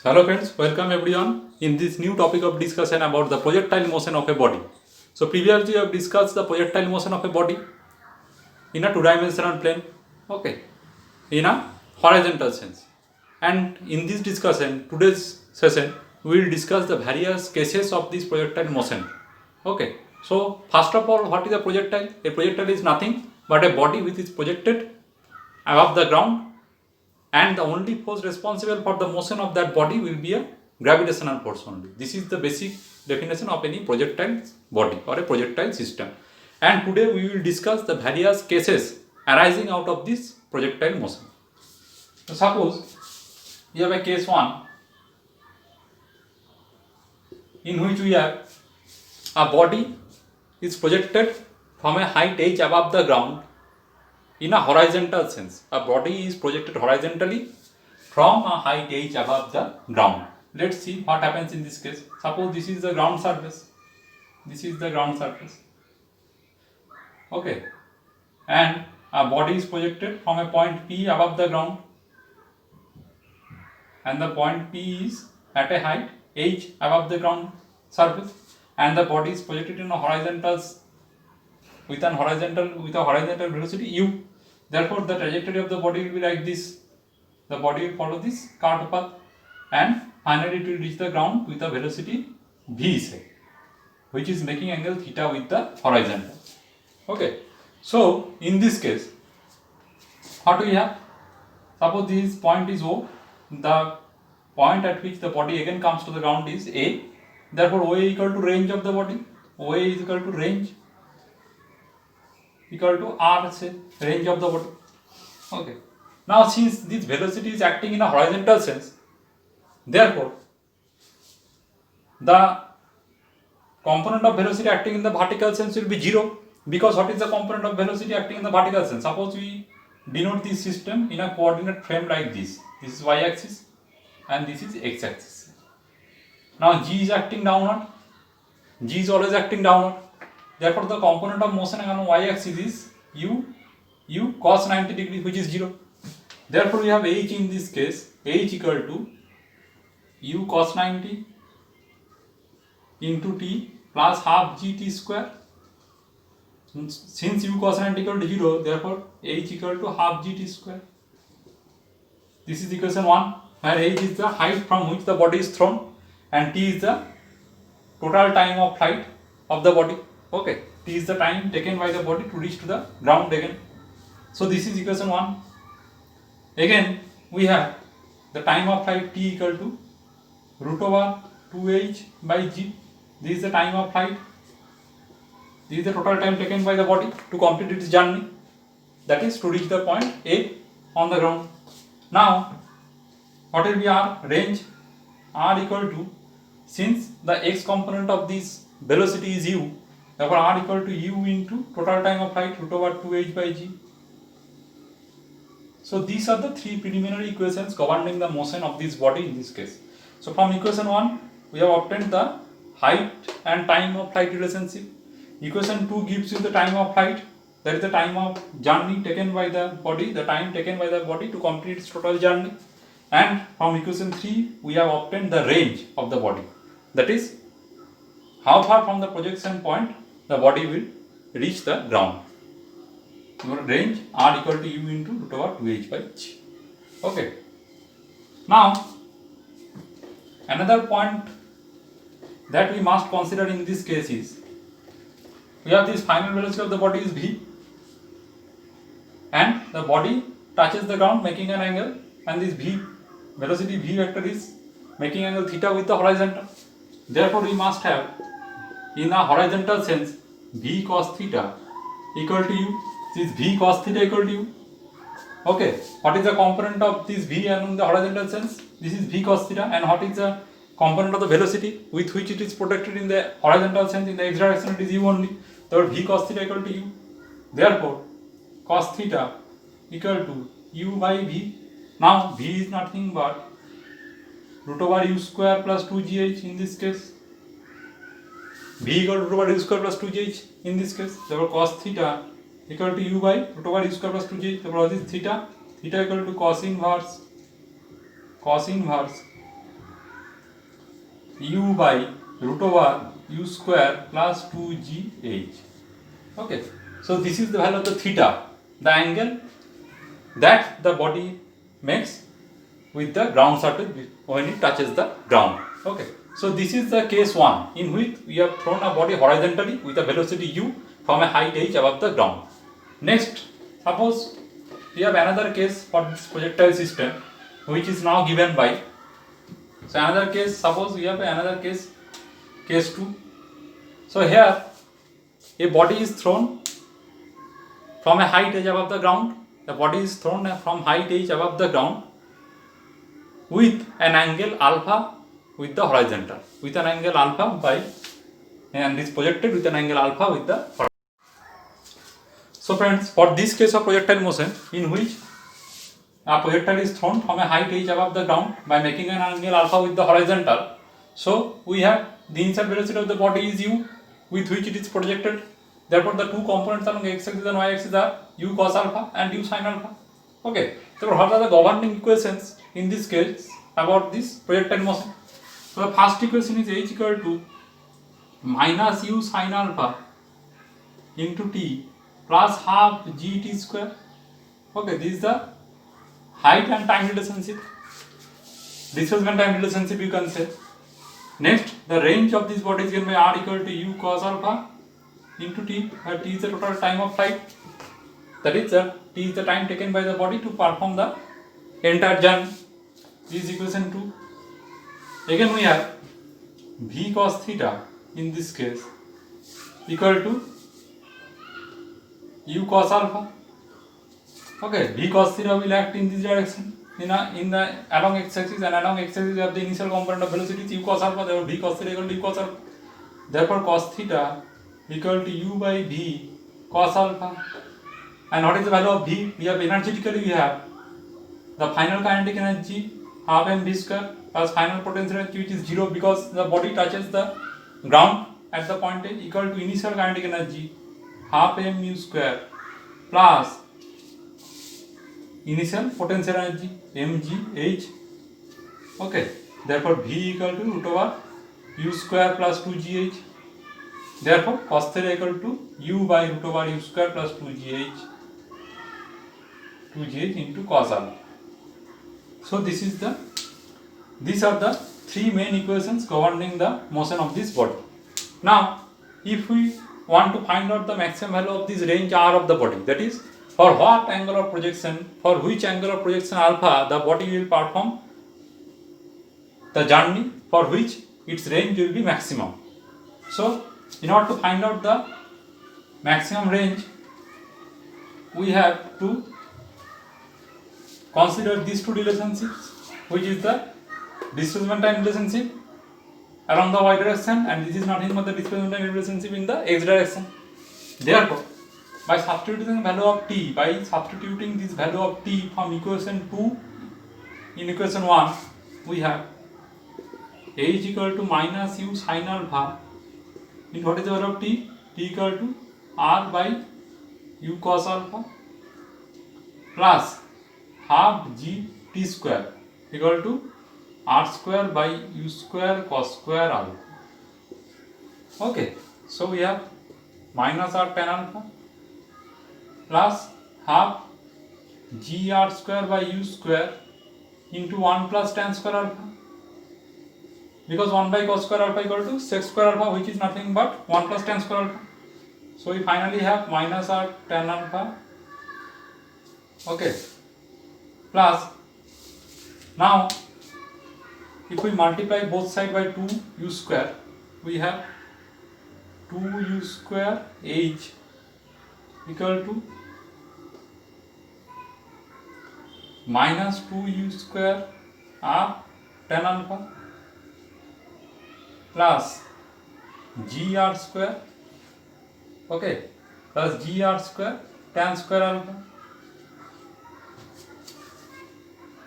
Hello friends, welcome everyone in this new topic of discussion about the projectile motion of a body. So previously we have discussed the projectile motion of a body in a two-dimensional plane, okay, in a horizontal sense. And in this discussion, today's session, we will discuss the various cases of this projectile motion. Okay, so first of all, what is a projectile? A projectile is nothing but a body which is projected above the ground, and the only force responsible for the motion of that body will be a gravitational force only. This is the basic definition of any projectile body or a projectile system. And today we will discuss the various cases arising out of this projectile motion. So suppose we have a case 1 in which we have a body is projected from a height h above the ground in a horizontal sense. A body is projected horizontally from a height h above the ground. Let's see what happens in this case. Suppose this is the ground surface. This is the ground surface. Okay. And a body is projected from a point P above the ground. And the point P is at a height h above the ground surface. And the body is projected in a horizontal with a horizontal velocity u. Therefore, the trajectory of the body will be like this. The body will follow this curved path, and finally it will reach the ground with a velocity v, say, which is making angle theta with the horizontal. Okay. So in this case, what do we have? Suppose this point is O. The point at which the body again comes to the ground is A. Therefore, OA equal to range of the body. OA is equal to range equal to r, say, range of the body. Okay. Now since this velocity is acting in a horizontal sense, therefore the component of velocity acting in the vertical sense will be 0, because what is the component of velocity acting in the vertical sense? Suppose we denote this system in a coordinate frame like this. This is y axis and this is x axis. Now g is acting downward. G is always acting downward. Therefore, the component of motion on y-axis is u cos 90 degree, which is 0. Therefore, we have h in this case, h equal to u cos 90 into t plus half gt square. Since u cos 90 equal to 0, therefore h equal to half gt square. This is equation 1, where h is the height from which the body is thrown and t is the total time of flight of the body. Okay, t is the time taken by the body to reach to the ground again. So this is equation 1. Again, we have the time of flight t equal to root over 2h by g. This is the time of flight. This is the total time taken by the body to complete its journey, that is to reach the point A on the ground. Now, what will be r? Range. R equal to, since the x component of this velocity is u, therefore r equal to u into total time of flight root over 2h by g. So these are the three preliminary equations governing the motion of this body in this case. So from equation 1, we have obtained the height and time of flight relationship. Equation 2 gives you the time of flight, that is the time of journey taken by the body, the time taken by the body to complete its total journey. And from equation 3, we have obtained the range of the body, that is how far from the projection point the body will reach the ground. Range r equal to u into root over 2h by g. Okay. Now, another point that we must consider in this case is, we have this final velocity of the body is v, and the body touches the ground making an angle, and this v velocity v vector is making angle theta with the horizontal. Therefore, we must have in a horizontal sense v cos theta equal to u. This v cos theta equal to u. Okay, what is the component of this v in the horizontal sense? This is v cos theta. And what is the component of the velocity with which it is protected in the horizontal sense? In the x direction it is u only. Therefore, v cos theta equal to u. Therefore, cos theta equal to u by v. Now v is nothing but root over u square plus 2gh in this case. V equal to root over u square plus 2gh in this case. Therefore, cos theta equal to u by root over u square plus 2gh. Therefore, this theta equal to cos inverse u by root over u square plus 2gh. Okay, so this is the value of the theta, the angle that the body makes with the ground surface when it touches the ground. Okay, so this is the case 1 in which we have thrown a body horizontally with a velocity u from a height h above the ground. Next, suppose we have another case for this projectile system which is now given by, so another case, suppose we have another case, case 2. So here a body is thrown from a height h above the ground. The body is thrown from height h above the ground with an angle alpha with the horizontal, with an angle alpha by, and is projected with an angle alpha with the horizontal. So friends, for this case of projectile motion in which a projectile is thrown from a height h above the ground by making an angle alpha with the horizontal, so we have the initial velocity of the body is u with which it is projected. Therefore, the two components along x-axis and y-axis are u cos alpha and u sin alpha. Okay, so what are the governing equations in this case about this projectile motion? So the first equation is h equal to minus u sin alpha into t plus half gt square. Okay, this is the height and time relationship, displacement time relationship you can say. Next, the range of this body is given by r equal to u cos alpha into t, where t is the total time of flight, that is t is the time taken by the body to perform the entire journey. This is equation 2. Again we have v cos theta in this case equal to u cos alpha. Okay, v cos theta will act in this direction in the along x-axis, and along x-axis we have the initial component of velocity is u cos alpha. Therefore v cos theta equal to u cos alpha. Therefore cos theta equal to u by v cos alpha. And what is the value of v? We have energetically, we have the final kinetic energy half mv square plus final potential energy which is 0 because the body touches the ground at the point A, equal to initial kinetic energy half mu square plus initial potential energy mgh. Okay, therefore v equal to root over u square plus 2gh. Therefore cos theta equal to u by root over u square plus 2gh into cos alpha. So these are the three main equations governing the motion of this body. Now if we want to find out the maximum value of this range r of the body, that is for what angle of projection, for which angle of projection alpha the body will perform the journey for which its range will be maximum. So in order to find out the maximum range, we have to consider these two relationships, which is the displacement time relationship along the y direction, and this is nothing but the displacement time relationship in the x direction. Therefore, by substituting the value of t, this value of t from equation 2 in equation 1, we have h equal to minus u sin alpha in what is the value of t? T equal to r by u cos alpha plus half g t square equal to r square by u square cos square alpha. Okay, so we have minus r tan alpha plus half g r square by u square into 1 plus tan square alpha, because 1 by cos square alpha equal to sec square alpha, which is nothing but 1 plus tan square alpha. So we finally have minus r tan alpha. Okay, plus now if we multiply both sides by 2 u square, we have 2 u square h equal to minus 2 u square r tan alpha plus gr square, okay, plus gr square tan square alpha.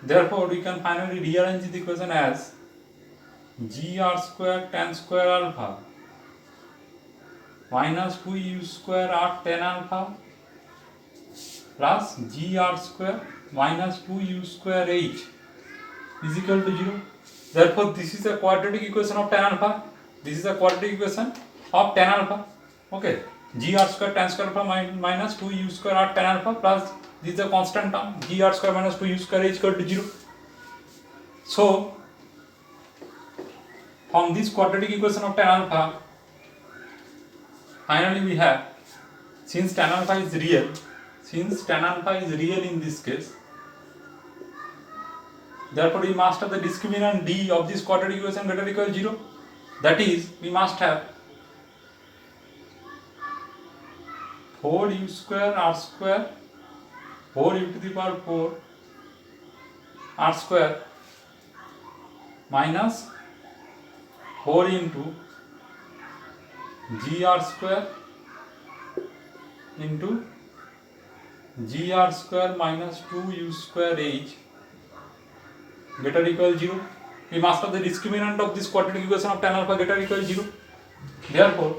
Therefore, we can finally rearrange the equation as gr square tan square alpha minus 2 u square r tan alpha plus gr square minus 2 u square h is equal to 0. Therefore, this is a quadratic equation of tan alpha. This is a quadratic equation of tan alpha. Okay, g r square tan square alpha minus 2u square r tan alpha plus this is a constant term g r square minus 2u square is equal to 0. So, from this quadratic equation of tan alpha, finally we have, since tan alpha is real in this case, therefore we must have the discriminant d of this quadratic equation greater or equal to 0. That is, we must have 4u square r square 4u to the power 4 r square minus 4 into gr square into gr square minus 2u square h greater or equal to 0. We must have the discriminant of this quadratic equation of tan alpha greater or equal to 0. Therefore,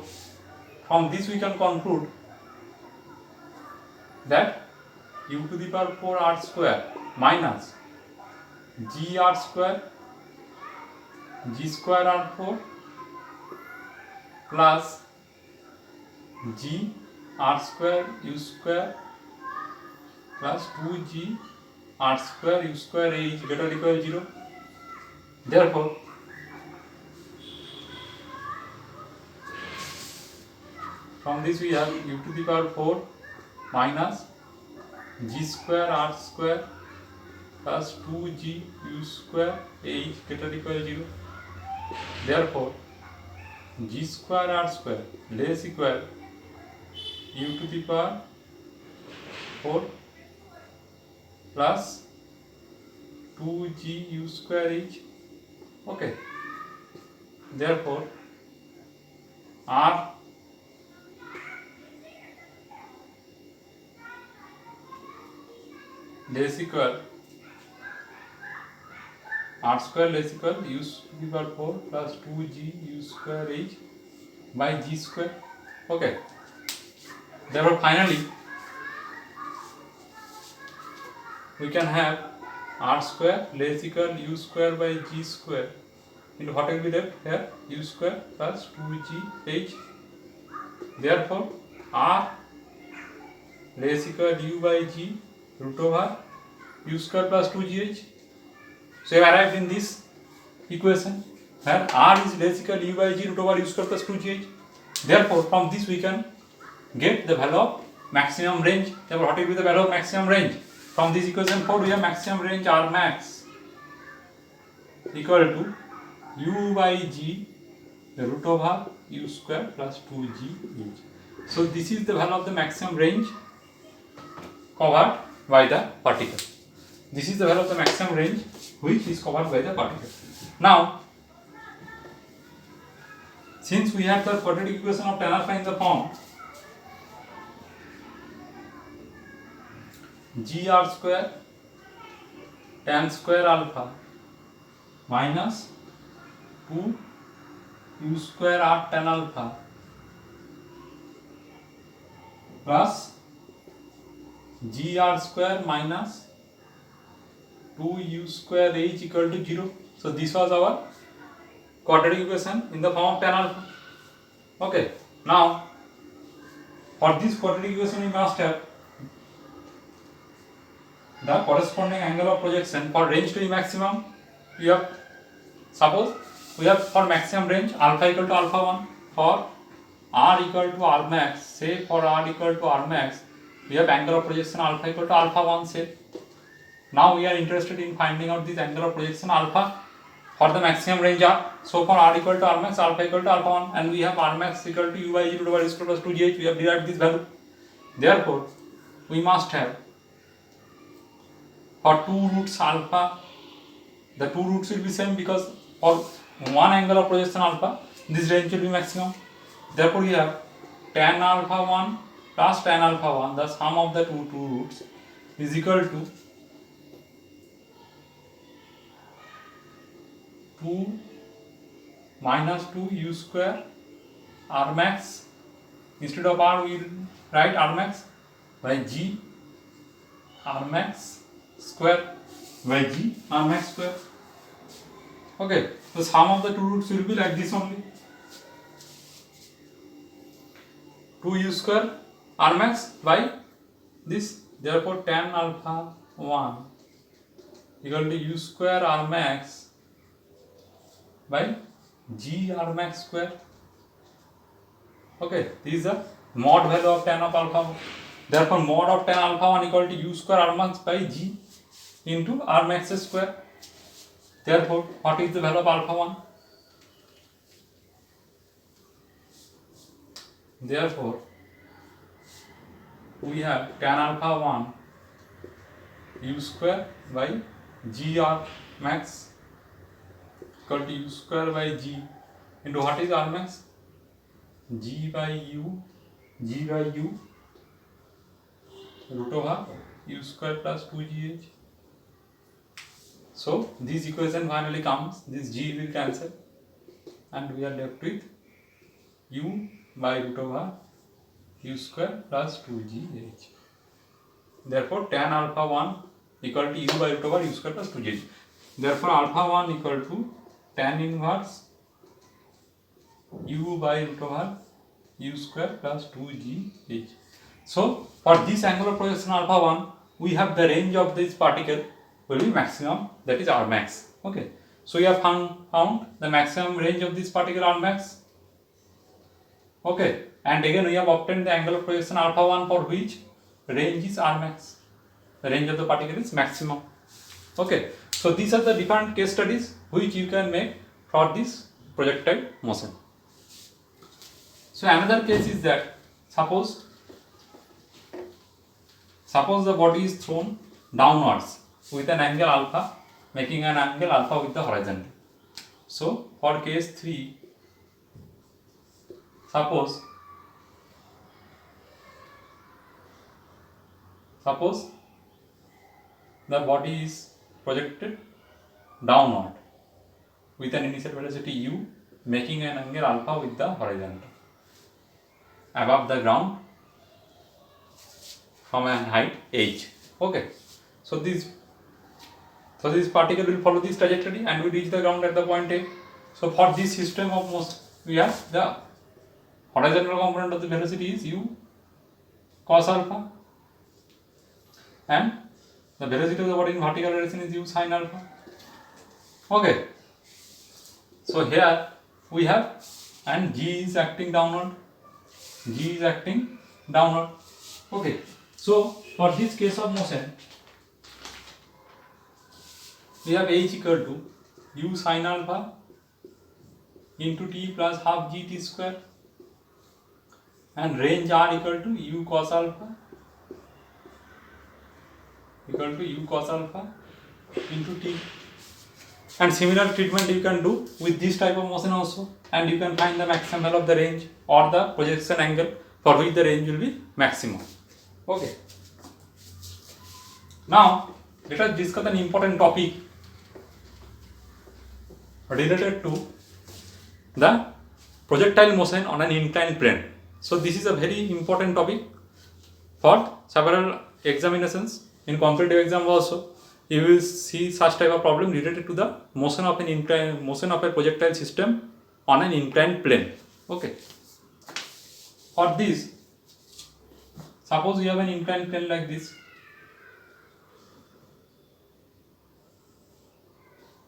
from this we can conclude that u to the power 4 r square minus gr square g square r4 plus g r square u square plus 2g r square u square h greater or equal to 0. Therefore, from this we have u to the power 4 minus g square r square plus 2g u square h greater or equal to 0. Therefore, g square r square less equal u to the power 4 plus 2g u square h. Okay. Therefore, r less equal r square less equal u to the power 4 plus 2g u square h by g square. Okay. Therefore, finally, we can have r square less equal u square by g square into what will be left here, u square plus 2g h. Therefore, r less equal u by g root over u square plus 2gh. So, I arrived in this equation where r is less equal u by g root over u square plus 2gh. Therefore, from this we can get the value of maximum range. Therefore, what will be the value of maximum range? From this equation 4 we have maximum range r max equal to u by g root over u square plus 2gh. So, this is the value of the maximum range covered by the particle. This is the value of the maximum range which is covered by the particle. Now, since we have the quadratic equation of tan alpha in the form gr square tan square alpha minus 2 u square r tan alpha plus gr square minus 2 u square h equal to 0. So, this was our quadratic equation in the form of tan alpha. Okay. Now, for this quadratic equation we must have the corresponding angle of projection for range to be maximum. We have, suppose we have for maximum range alpha equal to alpha 1, for r equal to r max, say for r equal to r max we have angle of projection alpha equal to alpha 1 say. Now we are interested in finding out this angle of projection alpha for the maximum range r. So, for r equal to r max alpha equal to alpha 1 and we have r max equal to u by g root over u square plus 2gh, we have derived this value. Therefore, we must have for two roots alpha, the two roots will be same because for one angle of projection alpha, this range will be maximum. Therefore, we have tan alpha 1 plus tan alpha 1, the sum of the two roots is equal to 2 minus 2 u square r max, instead of r we will write r max by g r max square by g r max square. Okay, the sum of the two roots will be like this only. 2u square r max by this, therefore tan alpha 1 equal to u square r max by g r max square. Okay, this is the mod value of tan of alpha 1. Therefore mod of tan alpha 1 equal to u square r max by g into r max square. Therefore what is the value of alpha 1? Therefore we have tan alpha 1 u square by g r max equal to u square by g into what is r max? G by u root over u square plus 2gh. So this equation finally comes, this g will cancel and we are left with u by root over u square plus 2gh. Therefore tan alpha 1 equal to u by root over u square plus 2gh. Therefore alpha 1 equal to tan inverse u by root over u square plus 2gh. So for this angular projection alpha 1, we have the range of this particle will be maximum, that is r max. Okay, so we have found the maximum range of this particle r max. Okay, and again we have obtained the angular projection alpha 1 for which range is r max. The range of the particle is maximum. Okay, so these are the different case studies which you can make for this projectile motion. So another case is that suppose the body is thrown downwards with an angle alpha, making an angle alpha with the horizon. So for case 3, suppose the body is projected downward with an initial velocity u, making an angle alpha with the horizon above the ground from a height h. Okay, so this particle will follow this trajectory and will reach the ground at the point A. So for this system of motion, we have the horizontal component of the velocity is u cos alpha and the velocity of the body in vertical direction is u sin alpha. Okay, so here we have, and g is acting downward. Okay, so for this case of motion, we have h equal to u sin alpha into t plus half gt square and range r equal to u cos alpha into t. And similar treatment you can do with this type of motion also, and you can find the maximum value of the range or the projection angle for which the range will be maximum. Okay, now let us discuss an important topic related to the projectile motion on an inclined plane. So this is a very important topic for several examinations. In competitive exam also you will see such type of problem related to the motion of a projectile system on an inclined plane. Okay, for this, suppose you have an inclined plane like this.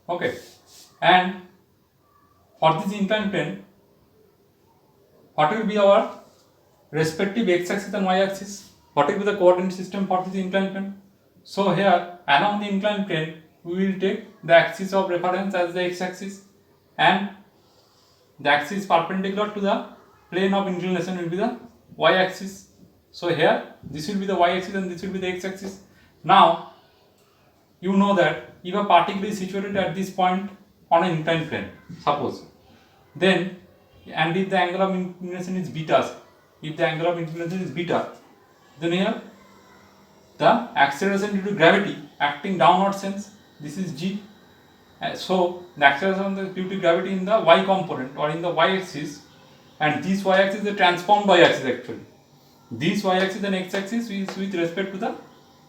Okay, and for this inclined plane, what will be our respective x-axis and y-axis? What will be the coordinate system for this inclined plane? So here along the inclined plane we will take the axis of reference as the x-axis, and the axis perpendicular to the plane of inclination will be the y-axis. So here this will be the y-axis and this will be the x-axis. Now you know that if a particle is situated at this point on an inclined plane, suppose, then, and if the angle of inclination is beta, then here the acceleration due to gravity acting downward sense, this is g. So the acceleration due to gravity in the y component or in the y-axis, and this y-axis is a transformed y-axis actually. This y-axis and x-axis is with respect to the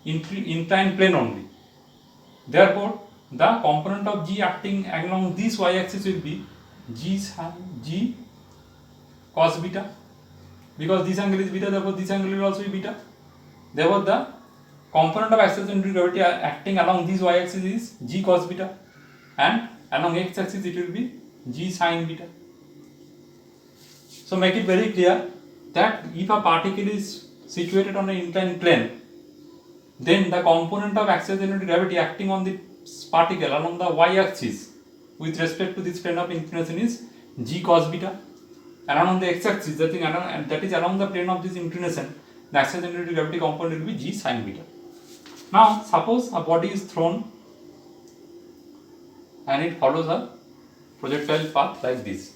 inclined plane only. Therefore the component of g acting along this y-axis will be g cos beta, because this angle is beta, therefore this angle will also be beta. Therefore the component of accelerated gravity acting along this y-axis is g cos beta, and along x-axis it will be g sin beta. So make it very clear that if a particle is situated on an inclined plane, then the component of accelerated gravity acting on the particle along the y-axis with respect to this plane of inclination is g cos beta, and along the x-axis, that is along the plane of this inclination, the accelerated gravity component will be g sin beta. Now suppose a body is thrown and it follows a projectile path like this.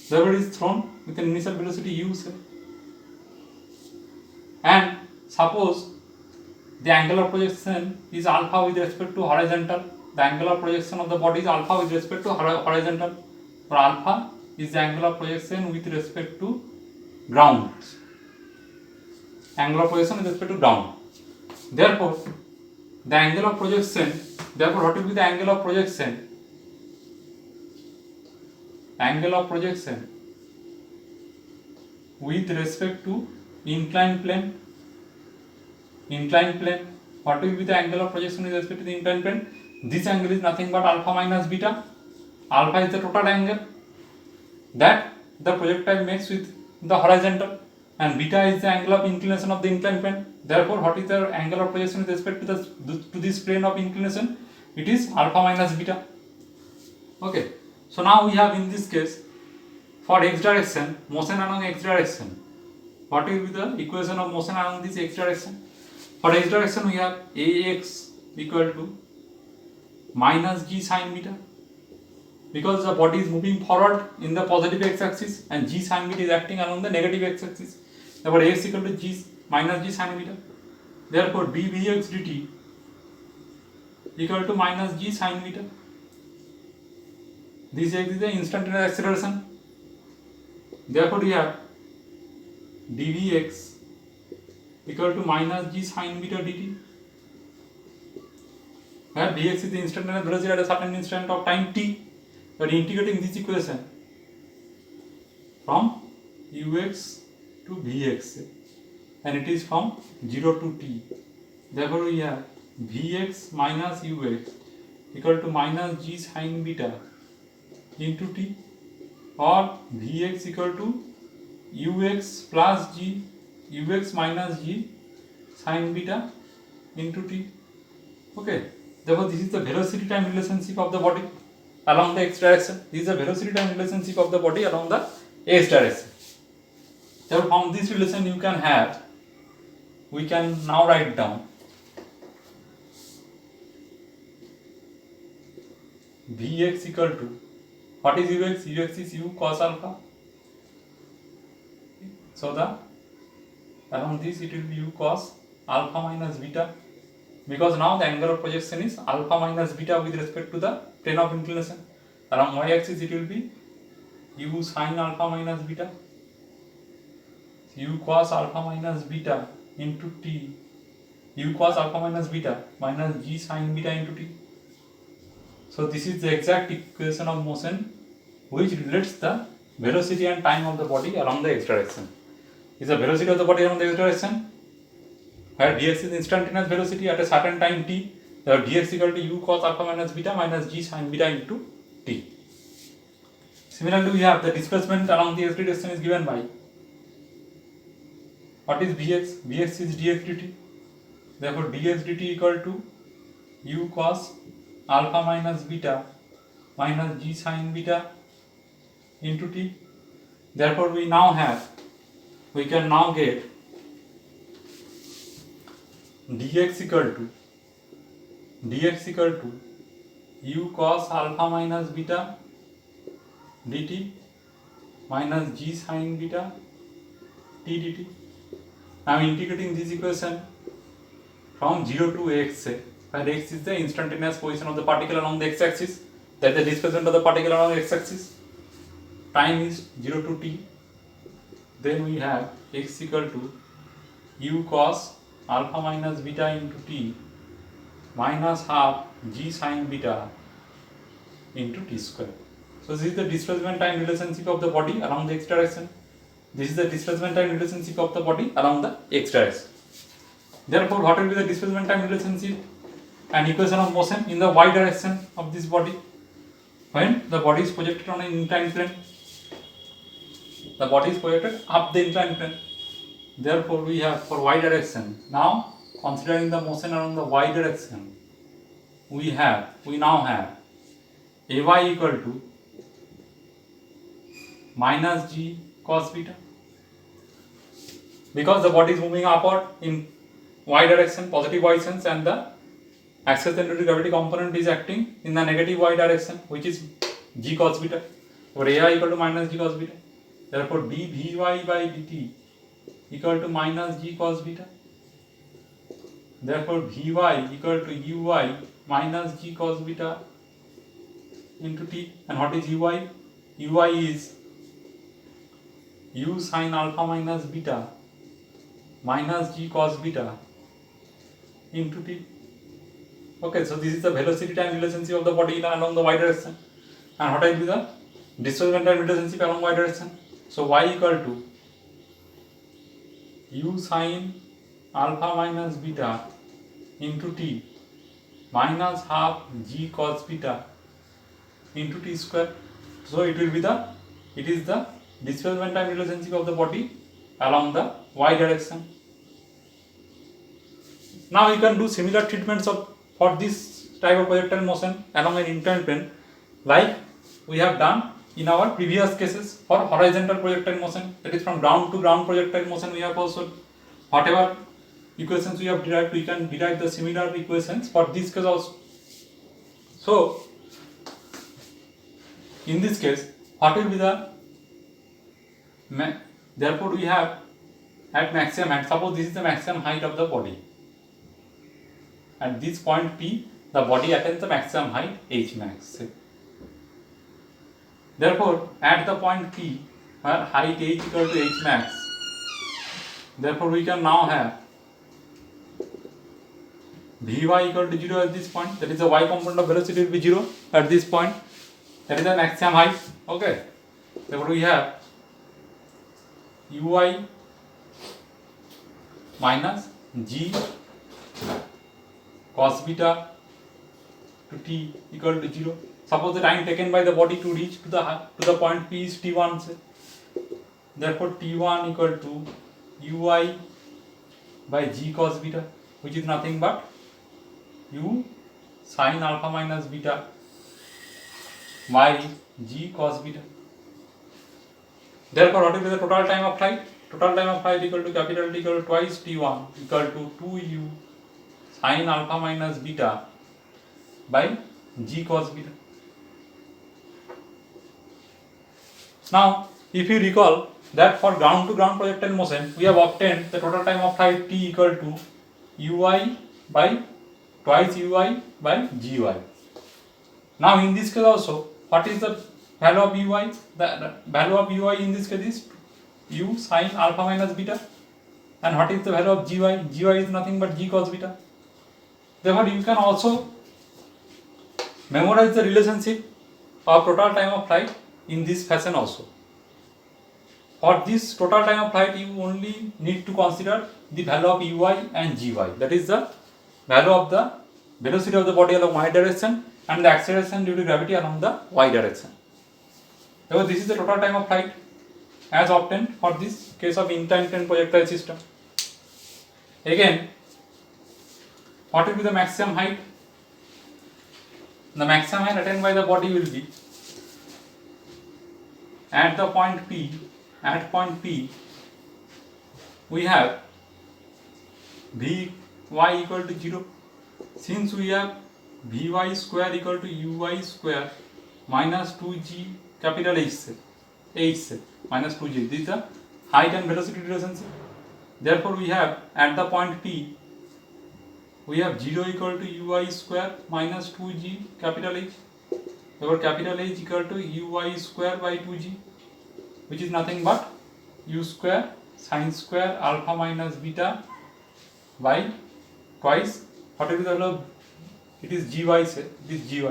The body is thrown with an initial velocity u, say, and suppose the angle of projection is alpha with respect to horizontal. The angle of projection of the body is alpha with respect to horizontal, or alpha is the angle of projection with respect to ground. Angle of projection with respect to ground. Therefore, the angle of projection, therefore what will be the angle of projection? Angle of projection with respect to inclined plane. Inclined plane. What will be the angle of projection with respect to the inclined plane? This angle is nothing but alpha minus beta. Alpha is the total angle that the projectile makes with the horizontal, and beta is the angle of inclination of the inclined plane. Therefore, what is the angle of projection with respect to this plane of inclination? It is alpha minus beta. Okay. So now we have in this case, for x direction, motion along x direction, what will be the equation of motion along this x direction? For x direction we have ax equal to minus g sin beta, because the body is moving forward in the positive x axis and g sin beta is acting along the negative x axis. Therefore ax equal to g minus g sin beta. Therefore dvx dt equal to minus g sin beta. This is the instantaneous acceleration. Therefore we have dvx equal to minus g sin beta dt, where dx is the instantaneous velocity at a certain instant of time t. We are integrating this equation from ux to vx, and it is from 0 to t. Therefore we have vx minus ux equal to minus g sin beta into t, or vx equal to ux plus g, ux minus g sin beta into t. Okay. Therefore this is the velocity time relationship of the body along the x direction. This is the velocity time relationship of the body along the x direction. Therefore from this relation you can have, we can now write down vx equal to, what is ux? Ux is u cos alpha. So the along this it will be u cos alpha minus beta, because now the angle of projection is alpha minus beta with respect to the plane of inclination. Along y axis it will be u sin alpha minus beta, u cos alpha minus beta into t, u cos alpha minus beta minus g sin beta into t. So this is the exact equation of motion which relates the velocity and time of the body along the x direction. Is the velocity of the body along the x direction, where dx is instantaneous velocity at a certain time t. Therefore dx equal to u cos alpha minus beta minus g sin beta into t. Similarly, we have the displacement along the x direction is given by, what is vx? Vx is dx dt. Therefore dx dt equal to u cos alpha minus beta minus g sin beta into t. Therefore we can now get dx equal to u cos alpha minus beta dt minus g sin beta t dt. I am integrating this equation from 0 to x, where x is the instantaneous position of the particle along the x axis, that is the displacement of the particle along the x axis. Time is 0 to t. Then we have x equal to u cos alpha minus beta into t minus half g sine beta into t square. So this is the displacement time relationship of the body along the x direction. This is the displacement time relationship of the body along the x direction. Therefore, what will be the displacement time relationship and equation of motion in the y direction of this body when the body is projected on an inclined plane? The body is projected up the inclined plane. Therefore, we have for y direction. Now, considering the motion along the y direction, we now have Ay equal to minus g cos beta, because the body is moving upward in y direction, positive y sense, and the axial centrifugal gravity component is acting in the negative y direction, which is g cos beta. Or Ai equal to minus g cos beta. Therefore, dvy by dt equal to minus g cos beta. Therefore, vy equal to uy minus g cos beta into t. And what is uy? Uy is u sine alpha minus beta minus g cos beta into t. Okay, so this is the velocity time relationship of the body along the y direction. And what will be the displacement time relationship along y direction? So y equal to u sine alpha minus beta into t minus half g cos beta into t square. So it is the displacement time relationship of the body along the y direction. Now you can do similar treatments for this type of projectile motion along an inclined plane, like we have done in our previous cases for horizontal projectile motion, that is from ground to ground projectile motion. We have also, whatever equations we have derived, we can derive the similar equations for this case also. So in this case, what will be the therefore we have at maximum height, suppose this is the maximum height of the body. At this point P, the body attains the maximum height h max. Therefore, at the point P, where height h equal to h max, therefore we can now have Vy equal to 0 at this point, that is the y component of velocity will be 0 at this point, that is the maximum height. Okay, therefore we have Uy minus g cos beta to t equal to 0. Suppose the time taken by the body to reach to the point P is t1, say. Therefore t1 equal to Uy by g cos beta, which is nothing but u sine alpha minus beta by g cos beta. Therefore, what will be the total time of flight? Total time of flight equal to capital T equal to twice t1 equal to 2u sine alpha minus beta by g cos beta. Now, if you recall that for ground to ground projectile motion, we have obtained the total time of flight t equal to uy by twice uy by gy. Now, in this case also, what is the value of uy? The value of uy in this case is u sine alpha minus beta. And what is the value of gy? Gy is nothing but g cos beta. Therefore, you can also memorize the relationship of total time of flight in this fashion also. For this total time of flight, you only need to consider the value of uy and gy. That is the value of the velocity of the body along y direction and the acceleration due to gravity along the y direction. Therefore, this is the total time of flight as obtained for this case of inclined plane projectile system. Again, what will be the maximum height? The maximum height attained by the body will be at the point P. At point P, we have Vy equal to 0. Since we have Vy square equal to Uy square minus 2g capital H minus 2g. This is the height and velocity relationship. Therefore, we have at the point P, we have 0 equal to Uy square minus 2g capital H. Therefore, capital H equal to Uy square by 2g, which is nothing but u square sine square alpha minus beta by twice, what will be the value of it is gy, say it is gy.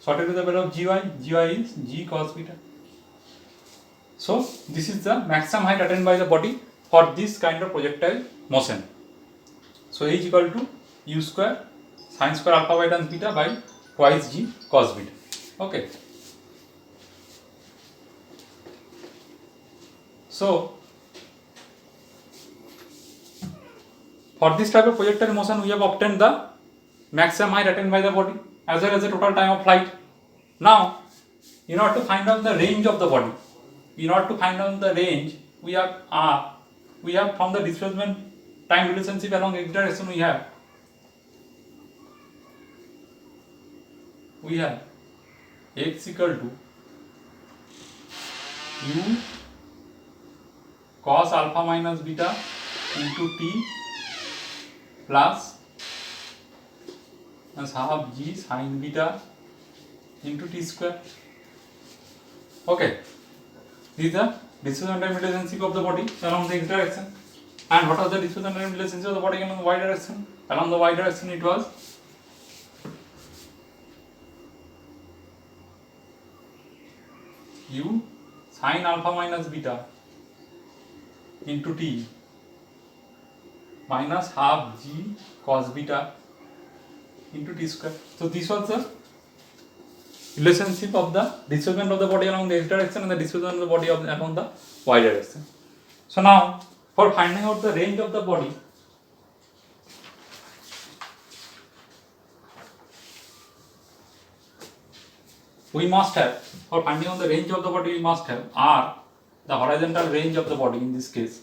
So what is the value of gy? Gy is g cos beta. So this is the maximum height attained by the body for this kind of projectile motion. So h equal to u square sin square alpha by times beta by twice g cos beta. Okay. So for this type of projectile motion, we have obtained the maximum height attained by the body as well as the total time of flight. Now, in order to find out the range of the body, we have from the displacement time relationship along x direction, we have x equal to u cos alpha minus beta into t plus half g sin beta into t square. Okay, this is the displacement time relationship of the body along the x direction. And what was the displacement time relationship of the body along the y direction? Along the y direction, it was u sin alpha minus beta into t minus half g cos beta into t square. So this was the relationship of the displacement of the body along the x direction and the displacement of the body along the y direction. So now, for finding out the range of the body, we must have r, the horizontal range of the body in this case.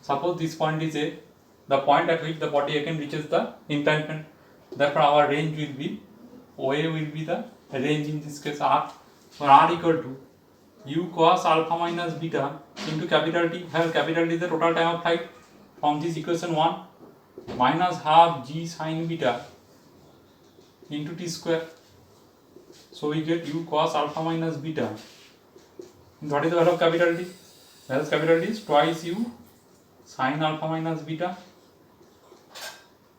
Suppose this point is A, the point at which the body again reaches the inclined. Therefore, our range will be OA will be the range in this case r. For r equal to u cos alpha minus beta into capital T, where capital T is the total time of flight, from this equation 1 minus half g sin beta into t square. So we get u cos alpha minus beta. What is the value of capital T? Value of capital T is twice u sin alpha minus beta,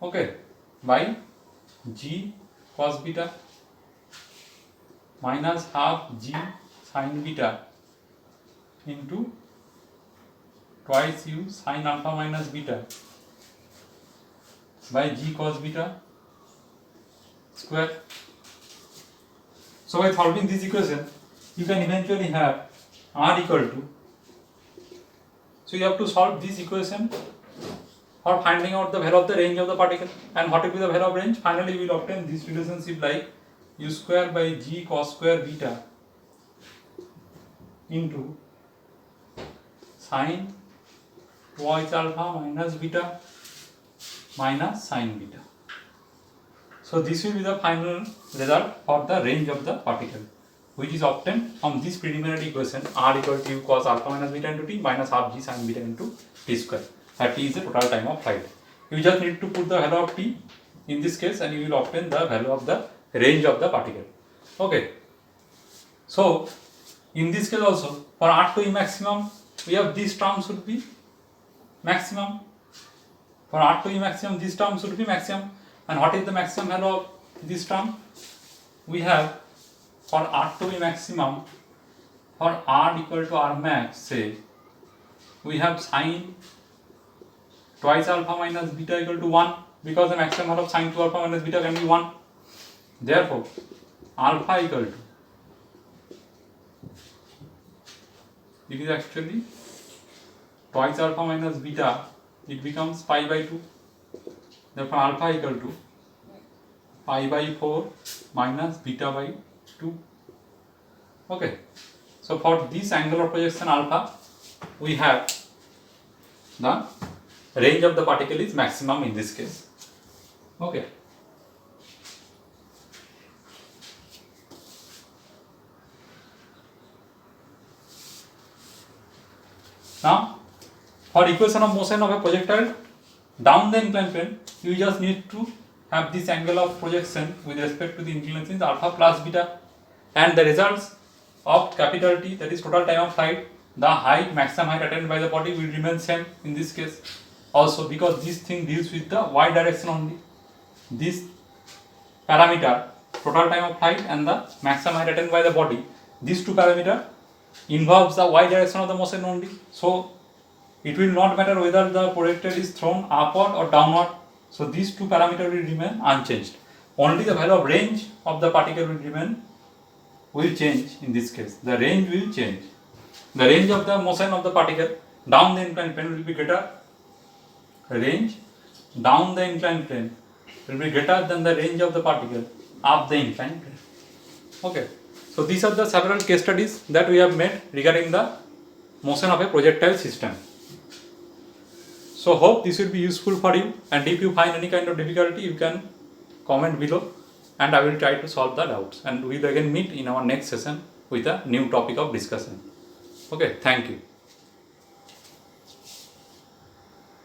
okay, by g cos beta minus half g sin beta into twice u sin alpha minus beta by g cos beta square. So by solving this equation, you can eventually have r equal to, so you have to solve this equation for finding out the value of the range of the particle. And what will be the value of range? Finally, we will obtain this relationship like u square by g cos square beta into sin twice alpha minus beta minus sin beta. So this will be the final result for the range of the particle, which is obtained from this preliminary equation r equal to u cos alpha minus beta into t minus half g sin beta into t square. That t is the total time of flight. You just need to put the value of t in this case and you will obtain the value of the range of the particle. Okay. So in this case also, for r to be maximum, we have this term should be maximum. For r to be maximum, this term should be maximum. And what is the maximum value of this term? We have, for r to be maximum, for r equal to r max, say, we have sin twice alpha minus beta equal to 1, because the maximum value of sin 2 alpha minus beta can be 1. Therefore, alpha equal to, it is actually twice alpha minus beta, it becomes pi by 2. Therefore, alpha equal to pi by 4 minus beta by 2. Okay. So for this angular projection alpha, we have the range of the particle is maximum in this case. Okay. Now, for equation of motion of a projectile down the inclined plane, you just need to have this angle of projection with respect to the inclination is alpha plus beta, and the results of capital T, that is total time of flight, the height, maximum height attained by the body will remain same in this case also, because this thing deals with the y direction only. This parameter, total time of flight and the maximum height attained by the body, these two parameter involves the y direction of the motion only. So it will not matter whether the projectile is thrown upward or downward. So these two parameters will remain unchanged. Only the value of range of the particle will change in this case. The range will change. The range of the motion of the particle down the inclined plane will be greater. Range down the inclined plane will be greater than the range of the particle up the inclined plane. Okay. So these are the several case studies that we have made regarding the motion of a projectile system. So hope this will be useful for you, and if you find any kind of difficulty you can comment below and I will try to solve the doubts, and we will again meet in our next session with a new topic of discussion. Okay, thank you.